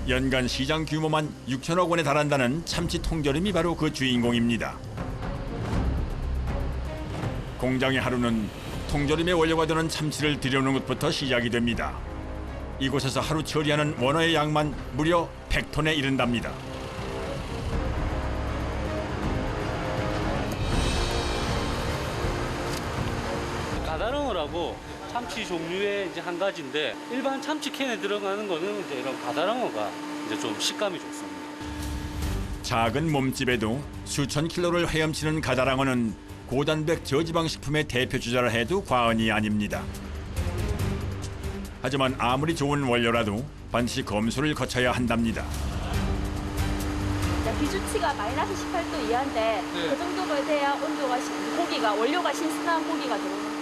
연간 시장 규모만 6천억 원에 달한다는 참치 통조림이 바로 그 주인공입니다. 공장의 하루는 통조림의 원료가 되는 참치를 들여오는 것부터 시작이 됩니다. 이곳에서 하루 처리하는 원어의 양만 무려 100톤에 이른답니다. 가다랑어라고 참치 종류의 이제 한 가지인데 일반 참치 캔에 들어가는 거는 이제 이런 가다랑어가 이제 좀 식감이 좋습니다. 작은 몸집에도 수천 킬로를 헤엄치는 가다랑어는 고단백 저지방 식품의 대표 주자라 해도 과언이 아닙니다. 하지만 아무리 좋은 원료라도 반드시 검수를 거쳐야 한답니다. 기준치가 마이너스 18도 이하인데 그 정도가 돼야 온도가 고기가 원료가 신선한 고기가 들어오는.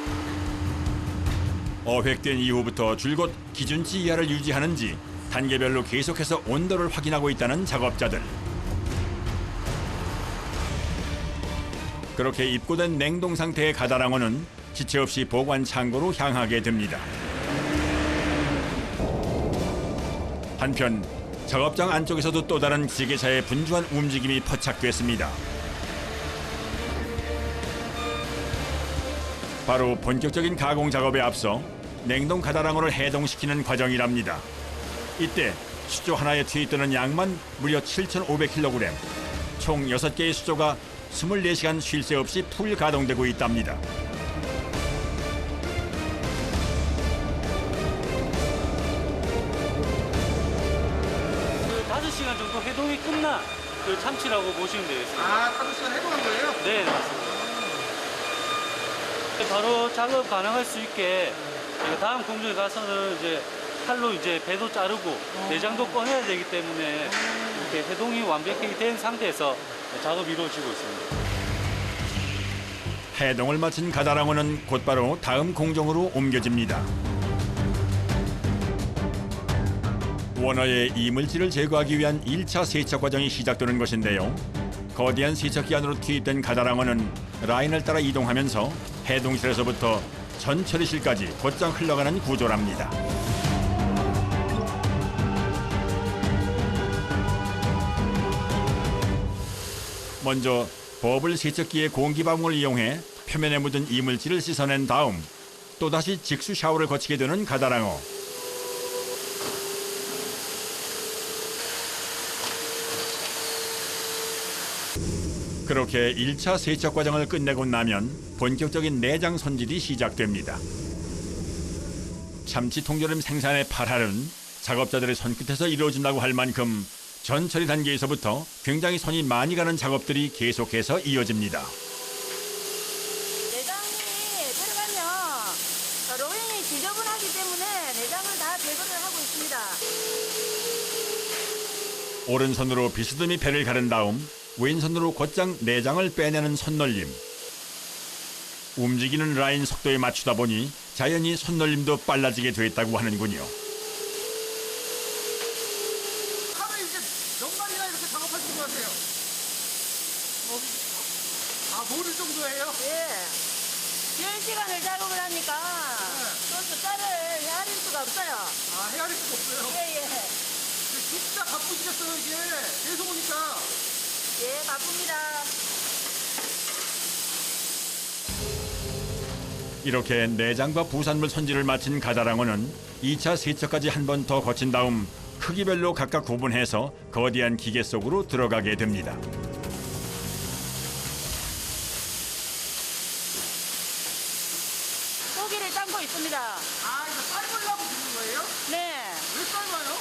어획된 이후부터 줄곧 기준치 이하를 유지하는지 단계별로 계속해서 온도를 확인하고 있다는 작업자들. 그렇게 입고된 냉동 상태의 가다랑어는 지체 없이 보관 창고로 향하게 됩니다. 한편 작업장 안쪽에서도 또 다른 기계차의 분주한 움직임이 포착됐습니다. 바로 본격적인 가공 작업에 앞서 냉동 가다랑어를 해동시키는 과정이랍니다. 이때 수조 하나에 투입되는 양만 무려 7,500kg, 총 6개의 수조가 24시간 쉴 새 없이 풀 가동되고 있답니다. 5시간 정도 해동이 끝난 그 참치라고 보시면 되겠습니다. 아, 5시간 해동한 거예요? 네, 맞습니다. 바로 작업 가능할 수 있게 저희가 다음 공정에 가서는 이제 칼로 이제 배도 자르고 내장도 꺼내야 되기 때문에 이렇게 해동이 완벽하게 된 상태에서 작업이 이루어지고 있습니다. 해동을 마친 가다랑어는 곧바로 다음 공정으로 옮겨집니다. 원어의 이물질을 제거하기 위한 1차 세척 과정이 시작되는 것인데요. 거대한 세척기 안으로 투입된 가다랑어는 라인을 따라 이동하면서 해동실에서부터 전 처리실까지 곧장 흘러가는 구조랍니다. 먼저 버블 세척기의 공기방울을 이용해 표면에 묻은 이물질을 씻어낸 다음 또다시 직수 샤워를 거치게 되는 가다랑어. 그렇게 1차 세척 과정을 끝내고 나면 본격적인 내장 손질이 시작됩니다. 참치 통조림 생산의 발할은 작업자들의 손끝에서 이루어진다고 할 만큼 전처리 단계에서부터 굉장히 손이 많이 가는 작업들이 계속해서 이어집니다. 내장이 들어가면 로잉이 지저분하기 때문에 내장을 다 제거를 하고 있습니다. 오른손으로 비스듬히 배를 가른 다음 왼손으로 곧장 내장을 빼내는 손놀림. 움직이는 라인 속도에 맞추다 보니 자연히 손놀림도 빨라지게 됐다고 하는군요. 하루에 이제 몇 마리나 이렇게 작업할 수 하세요? 모를 정도예요? 예. 10시간을 작업을 하니까 또 숫자를 헤아릴 수가 없어요. 아, 헤아릴 수가 없어요? 예, 예. 진짜 바쁘시겠어요, 이게. 계속 오니까. 예, 바쁩니다. 이렇게 내장과 부산물 손질을 마친 가다랑어는 2차 세척까지 한 번 더 거친 다음 크기별로 각각 구분해서 거대한 기계 속으로 들어가게 됩니다. 고기를 삶고 있습니다. 아, 이거 삶으려고 주는 거예요? 네. 왜 삶아요?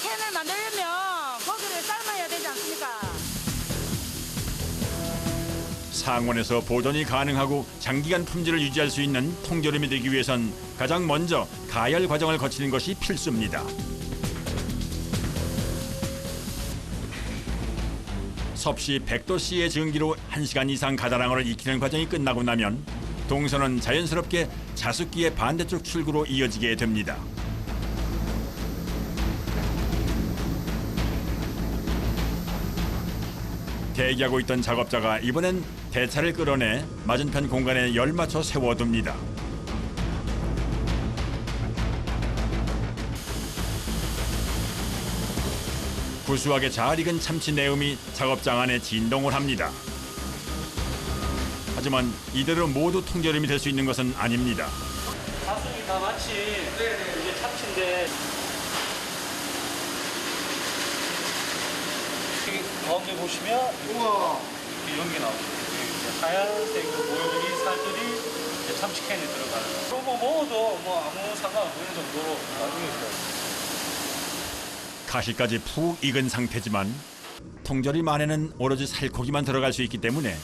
캔을 만들려면 고기를 삶아야 되지 않습니까? 상온에서 보존이 가능하고 장기간 품질을 유지할 수 있는 통조림이 되기 위해선 가장 먼저 가열 과정을 거치는 것이 필수입니다. 섭씨 100도씨의 증기로 1시간 이상 가다랑어를 익히는 과정이 끝나고 나면 동선은 자연스럽게 자숙기의 반대쪽 출구로 이어지게 됩니다. 대기하고 있던 작업자가 이번엔 대차를 끌어내 맞은편 공간에 열 맞춰 세워둡니다. 구수하게 잘 익은 참치 내음이 작업장 안에 진동을 합니다. 하지만 이대로 모두 통조림이 될 수 있는 것은 아닙니다. 가슴이 다 마치 이제 참치인데 여기 가운데 보시면 우와. 이렇게 연기 나오죠. 이제 하얀색으로 보여진 이 살들이 이제 참치캔에 들어가는 거예요. 그거 먹어도 뭐 아무 상관 없는 정도로 나중에 있어요. 가시까지 푹 익은 상태지만 통조림 안에는 오로지 살코기만 들어갈 수 있기 때문에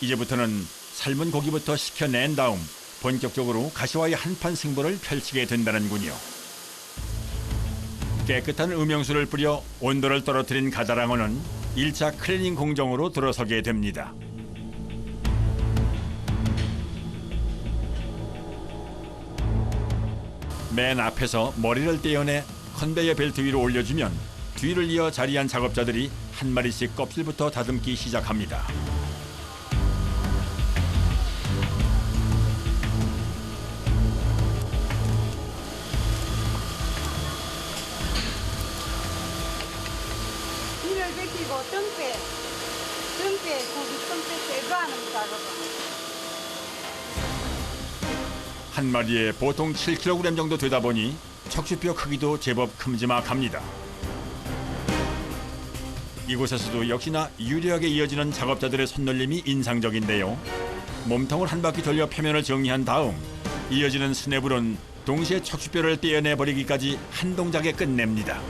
이제부터는 삶은 고기부터 식혀낸 다음 본격적으로 가시와의 한판 승부를 펼치게 된다는군요. 깨끗한 음영수를 뿌려 온도를 떨어뜨린 가다랑어는 1차 클리닝 공정으로 들어서게 됩니다. 맨 앞에서 머리를 떼어내 컨베이어 벨트 위로 올려주면 뒤를 이어 자리한 작업자들이 한 마리씩 껍질부터 다듬기 시작합니다. 이를 벗기고 등뼈 고기 등뼈 제거하는 작업은 한 마리에 보통 7kg 정도 되다 보니 척추뼈 크기도 제법 큼지막합니다. 이곳에서도 역시나 유려하게 이어지는 작업자들의 손놀림이 인상적인데요. 몸통을 한 바퀴 돌려 표면을 정리한 다음 이어지는 스냅으론 동시에 척추뼈를 떼어내버리기까지 한 동작에 끝냅니다.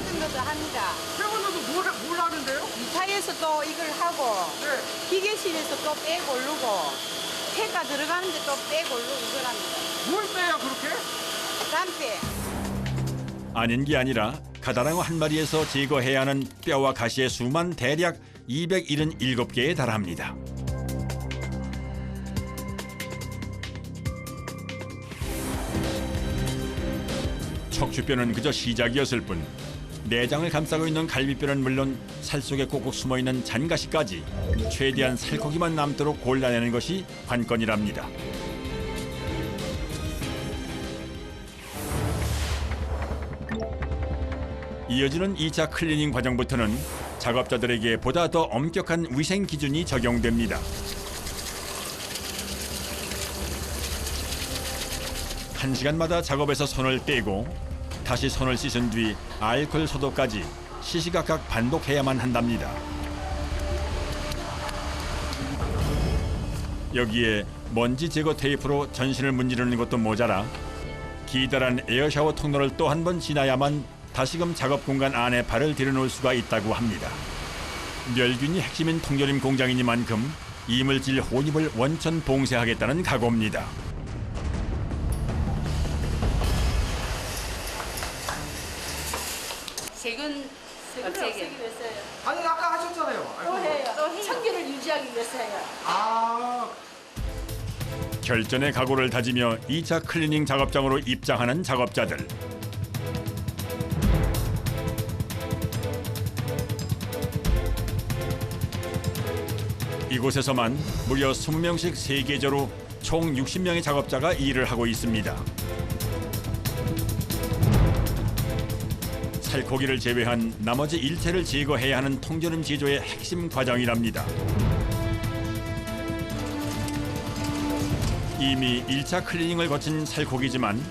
정도도 합니다. 세번도 뭘 하는데요? 이차에서 또 이걸 하고 네. 기계실에서 또 빼고르고 폐가 들어가는데 또 빼고르고 이걸 합니다. 뭘 빼요 그렇게? 쌈빼. 아닌 게 아니라 가다랑어 한 마리에서 제거해야 하는 뼈와 가시의 수만 대략 277개에 달합니다. 척추뼈는 그저 시작이었을 뿐 내장을 감싸고 있는 갈비뼈는 물론 살 속에 꼭꼭 숨어있는 잔가시까지 최대한 살코기만 남도록 골라내는 것이 관건이랍니다. 이어지는 2차 클리닝 과정부터는 작업자들에게 보다 더 엄격한 위생 기준이 적용됩니다. 한 시간마다 작업에서 손을 떼고 다시 손을 씻은 뒤 알코올 소독까지 시시각각 반복해야만 한답니다. 여기에 먼지 제거 테이프로 전신을 문지르는 것도 모자라 기다란 에어샤워 통로를 또 한 번 지나야만 다시금 작업 공간 안에 발을 들여놓을 수가 있다고 합니다. 멸균이 핵심인 통조림 공장이니만큼 이물질 혼입을 원천 봉쇄하겠다는 각오입니다. 세균 세균을 없애기. 없애기 위해서요. 아니 아까 하셨잖아요. 또 해요. 또 해요. 청결을 유지하기 위해서요. 아. 결전의 각오를 다지며 2차 클리닝 작업장으로 입장하는 작업자들. 이곳에서만 무려 20명씩 3계절로 총 60명의 작업자가 일을 하고 있습니다. 살코기를 제외한 나머지 일체를 제거해야 하는 통조림 제조의 핵심 과정이랍니다. 이미 1차 클리닝을 거친 살코기지만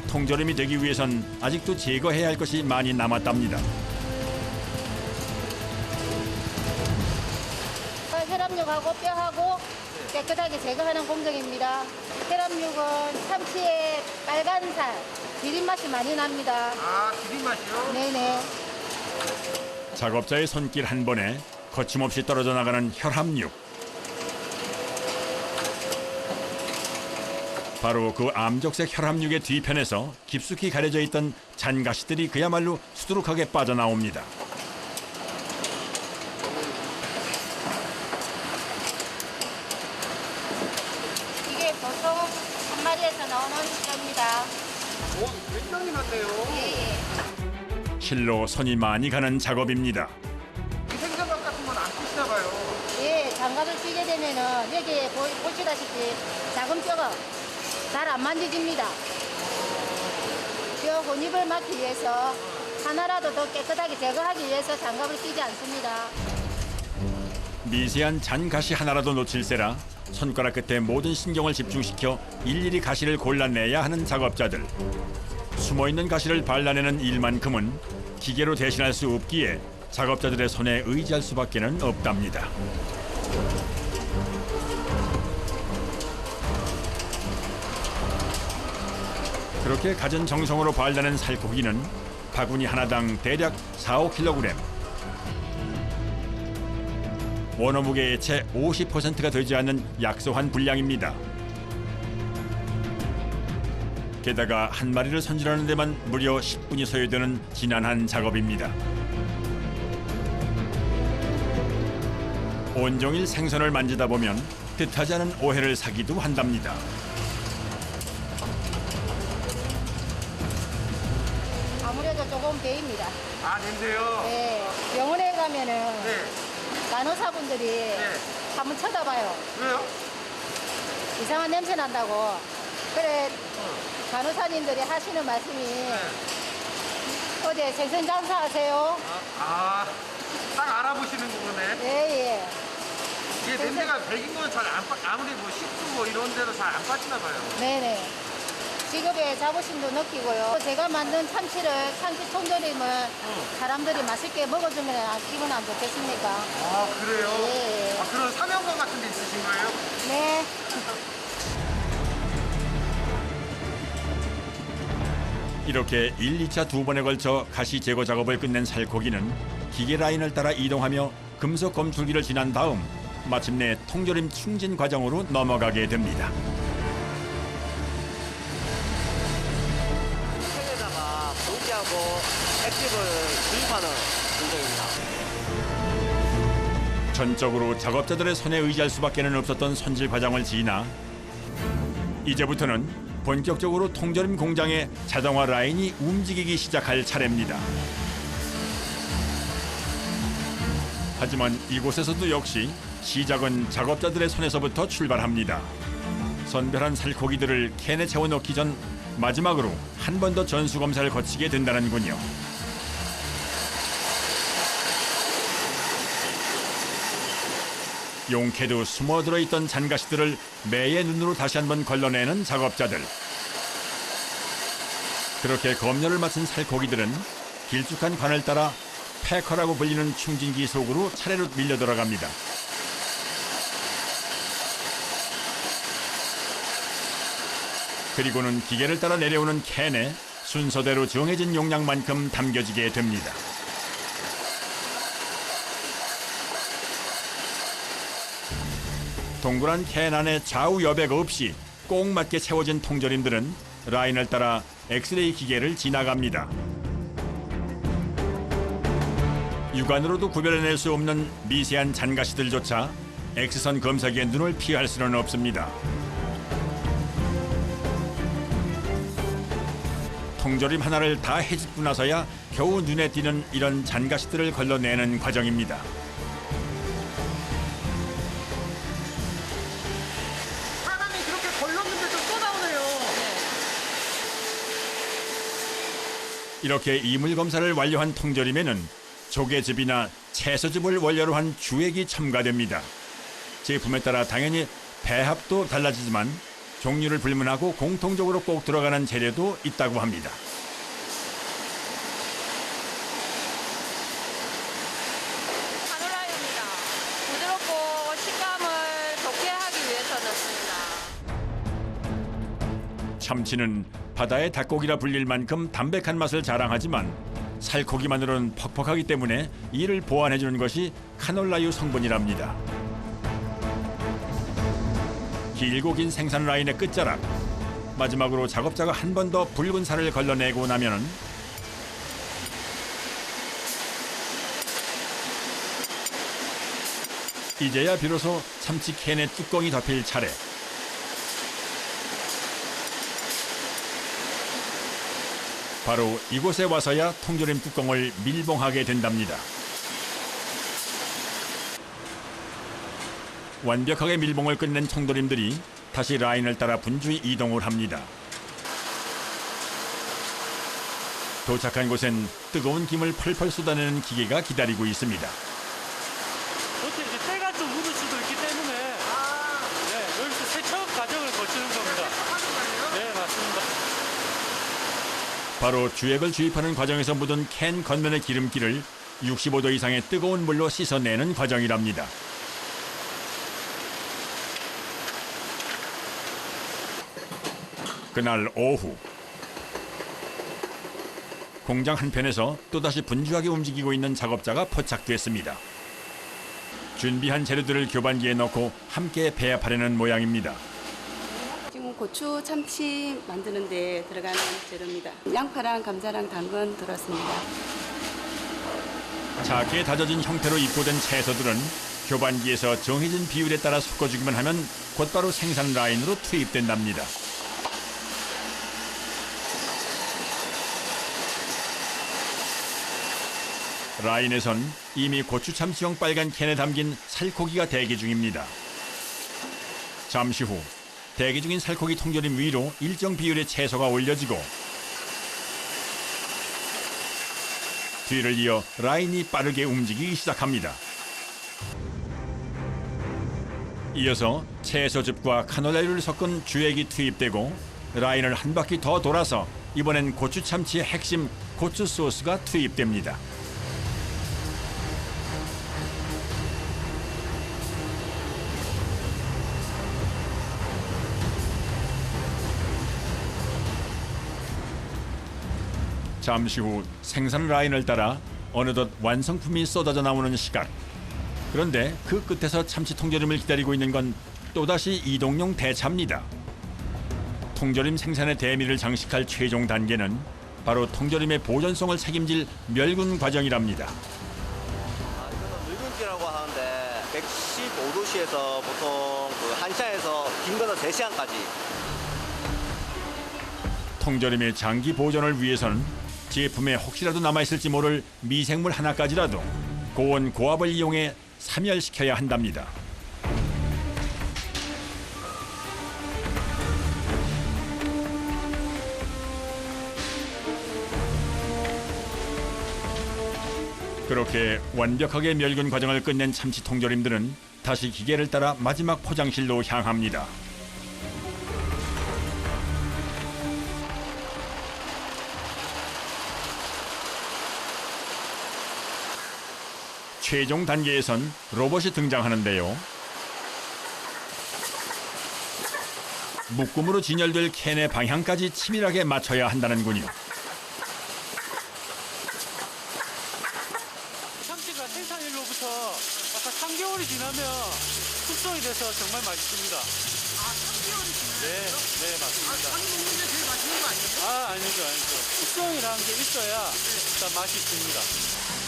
통조림이 되기 위해선 아직도 제거해야 할 것이 많이 남았답니다. 혈압육하고 뼈하고 깨끗하게 제거하는 공정입니다. 혈압육은 참치의 빨간 살, 비린맛이 많이 납니다. 아 기린맛이요? 네네. 작업자의 손길 한 번에 거침없이 떨어져 나가는 혈압육. 바로 그 암적색 혈압육의 뒤편에서 깊숙이 가려져 있던 잔가시들이 그야말로 수두룩하게 빠져나옵니다. 이게 보통 한 마리에서 나오는 뼈입니다. 오 굉장히 많네요. 예. 실로 손이 많이 가는 작업입니다. 이 생선밥 같은 건 안 쓰시나 봐요. 예, 장갑을 끼게 되면은 여기에 보시다시피 작은 뼈가 잘 안 만져집니다. 곤입을 막기 위해서 하나라도 더 깨끗하게 제거하기 위해서 장갑을 끼지 않습니다. 미세한 잔가시 하나라도 놓칠세라 손가락 끝에 모든 신경을 집중시켜 일일이 가시를 골라내야 하는 작업자들. 숨어있는 가시를 발라내는 일만큼은 기계로 대신할 수 없기에 작업자들의 손에 의지할 수밖에는 없답니다. 그렇게 갖은 정성으로 발라낸 살코기는 바구니 하나당 대략 4~5kg. 원어 무게의 채 50%가 되지 않는 약소한 분량입니다. 게다가 한 마리를 손질하는 데만 무려 10분이 소요되는 지난한 작업입니다. 온종일 생선을 만지다 보면 뜻하지 않은 오해를 사기도 한답니다. 아무래도 조금 배입니다. 아, 냄새요? 네. 병원에 가면은 네. 간호사분들이 한번 쳐다봐요. 왜요? 이상한 냄새 난다고. 그래 간호사님들이 하시는 말씀이 어제 생선 장사하세요? 딱 알아보시는 거네. 예. 이게 냄새가 배긴 건 잘 안 아무리 뭐 식품 뭐 이런 데로 잘 안 빠지나 봐요. 네네. 직업의 자부심도 느끼고요. 제가 만든 참치 통조림을 사람들이 맛있게 먹어주면 기분 안 좋겠습니까? 아, 그래요? 예. 아, 그런 사명감 같은 게 있으신 거예요? 네. 이렇게 1, 2차 두 번에 걸쳐 가시 제거 작업을 끝낸 살코기는 기계 라인을 따라 이동하며 금속 검출기를 지난 다음 마침내 통조림 충진 과정으로 넘어가게 됩니다. 팩에다가 공기하고 액tiv을 주입하는 공정입니다. 전적으로 작업자들의 손에 의지할 수밖에는 없었던 손질 과정을 지나 이제부터는 본격적으로 통조림 공장의 자동화 라인이 움직이기 시작할 차례입니다. 하지만 이곳에서도 역시 시작은 작업자들의 손에서부터 출발합니다. 선별한 살코기들을 캔에 채워 넣기 전 마지막으로 한 번 더 전수 검사를 거치게 된다는군요. 용케도 숨어들어 있던 잔가시들을 매의 눈으로 다시 한번 걸러내는 작업자들. 그렇게 검열을 마친 살코기들은 길쭉한 관을 따라 패커라고 불리는 충진기 속으로 차례로 밀려 들어갑니다. 그리고는 기계를 따라 내려오는 캔에 순서대로 정해진 용량만큼 담겨지게 됩니다. 동그란 캔 안에 좌우 여백 없이 꼭 맞게 채워진 통조림들은 라인을 따라 엑스레이 기계를 지나갑니다. 육안으로도 구별해낼 수 없는 미세한 잔가시들조차 X선 검사기의 눈을 피할 수는 없습니다. 통조림 하나를 다 헤집고 나서야 겨우 눈에 띄는 이런 잔가시들을 걸러내는 과정입니다. 사람이 그렇게 걸렀는데도 또 나오네요. 이렇게 이물 검사를 완료한 통조림에는 조개즙이나 채소즙을 원료로 한 주액이 첨가됩니다. 제품에 따라 당연히 배합도 달라지지만 종류를 불문하고 공통적으로 꼭 들어가는 재료도 있다고 합니다. 카놀라유입니다. 부드럽고 식감을 좋게 하기 위해서 넣습니다. 참치는 바다의 닭고기라 불릴 만큼 담백한 맛을 자랑하지만 살코기만으로는 퍽퍽하기 때문에 이를 보완해주는 것이 카놀라유 성분이랍니다. 길고 긴 생산 라인의 끝자락, 마지막으로 작업자가 한 번 더 붉은 살을 걸러내고 나면은 이제야 비로소 참치 캔의 뚜껑이 덮일 차례. 바로 이곳에 와서야 통조림 뚜껑을 밀봉하게 된답니다. 완벽하게 밀봉을 끝낸 통조림들이 다시 라인을 따라 분주히 이동을 합니다. 도착한 곳엔 뜨거운 김을 펄펄 쏟아내는 기계가 기다리고 있습니다. 이렇게 이제 때가 좀 묻을 수도 있기 때문에 네, 여기서 세척 과정을 거치는 겁니다. 네, 맞습니다. 바로 주액을 주입하는 과정에서 묻은 캔 겉면의 기름기를 65도 이상의 뜨거운 물로 씻어내는 과정이랍니다. 그날 오후 공장 한편에서 또다시 분주하게 움직이고 있는 작업자가 포착됐습니다. 준비한 재료들을 교반기에 넣고 함께 배합하려는 모양입니다. 지금 고추 참치 만드는 데 들어가는 재료입니다. 양파랑 감자랑 당근 들었습니다. 작게 다져진 형태로 입고된 채소들은 교반기에서 정해진 비율에 따라 섞어주기만 하면 곧바로 생산 라인으로 투입된답니다. 라인에선 이미 고추 참치용 빨간 캔에 담긴 살코기가 대기 중입니다. 잠시 후 대기 중인 살코기 통조림 위로 일정 비율의 채소가 올려지고 뒤를 이어 라인이 빠르게 움직이기 시작합니다. 이어서 채소즙과 카놀라유를 섞은 주액이 투입되고 라인을 한 바퀴 더 돌아서 이번엔 고추 참치의 핵심 고추 소스가 투입됩니다. 잠시 후 생산 라인을 따라 어느덧 완성품이 쏟아져 나오는 시각. 그런데 그 끝에서 참치 통조림을 기다리고 있는 건 또다시 이동용 대차입니다. 통조림 생산의 대미를 장식할 최종 단계는 바로 통조림의 보존성을 책임질 멸균 과정이랍니다. 이거는 늙은기라고 하는데 115도씨에서 보통 그 한시간에서 긴 거는 3시간까지. 통조림의 장기 보존을 위해서는 제품에 혹시라도 남아있을지 모를 미생물 하나까지라도 고온 고압을 이용해 사멸시켜야 한답니다. 그렇게 완벽하게 멸균 과정을 끝낸 참치 통조림들은 다시 기계를 따라 마지막 포장실로 향합니다. 최종 단계에선 로봇이 등장하는데요. 묶음으로 진열될 캔의 방향까지 치밀하게 맞춰야 한다는군요. 참치가 생산일로부터 아까 3개월이 지나면 숙성이 돼서 정말 맛있습니다. 아, 3개월이 지나요? 네, 네, 맞습니다. 많이 먹는 게 제일 맛있는 거 아니에요? 아니죠. 숙성이라는 게 있어야 일단 맛이 있습니다.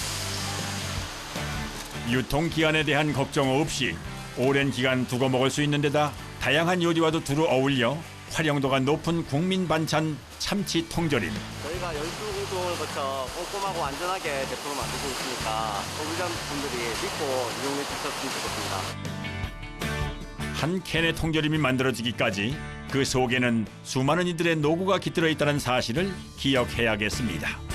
유통기한에 대한 걱정 없이 오랜 기간 두고 먹을 수 있는 데다 다양한 요리와도 두루 어울려 활용도가 높은 국민 반찬 참치 통조림. 저희가 12공정을 거쳐 꼼꼼하고 안전하게 제품을 만들고 있으니까 소비자분들이 믿고 이용해 주셨으면 좋겠습니다. 한 캔의 통조림이 만들어지기까지 그 속에는 수많은 이들의 노고가 깃들어 있다는 사실을 기억해야겠습니다.